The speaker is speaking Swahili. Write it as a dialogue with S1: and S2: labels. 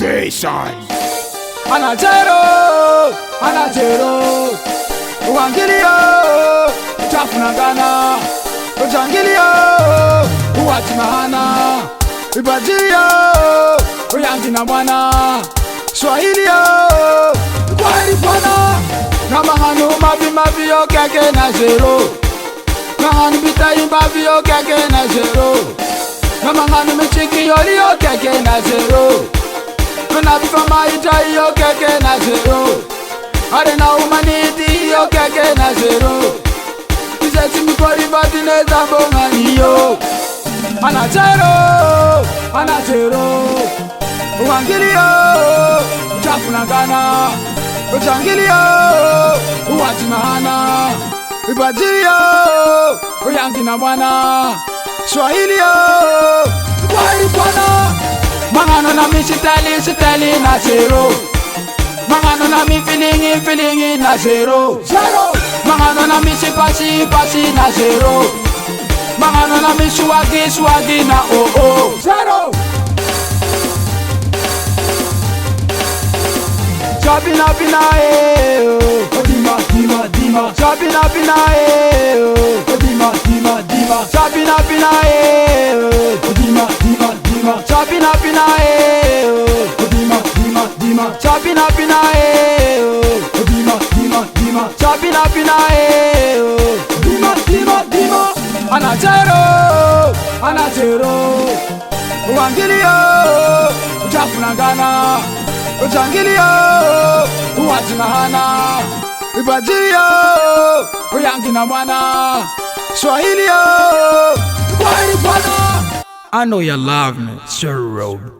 S1: Foundation.
S2: Anachero uangilio uchafunangana uchangilio uwachimahana ibajio uyangina mwana swahilio kwaheri bwana na manganu mabi yo keke na zero manganu bitayi mabi yo keke na zero na manganu michiki yoli yo keke na zero na bifama itai yo keke na zero are na humanity yo keke na zero iseti mikori batine zambongani yo anachero uangilio uchafunangana uchangilio uwachimahana ibajilio uyangina mwana swahilio kwaheri bwana mangano na mi sitali na zero mangano na mi feelingi na zero mangano na mi sipasi na zero mangano na mi swagi na oh zero Sabina dima Sabina dima Sabina dima Sabina dima anachero uangilio uchafunangana uchangilio uwachimahana ibajilio uyangina mwana swahilio kwaheri bwana.
S1: I know you love me, Sir Robe.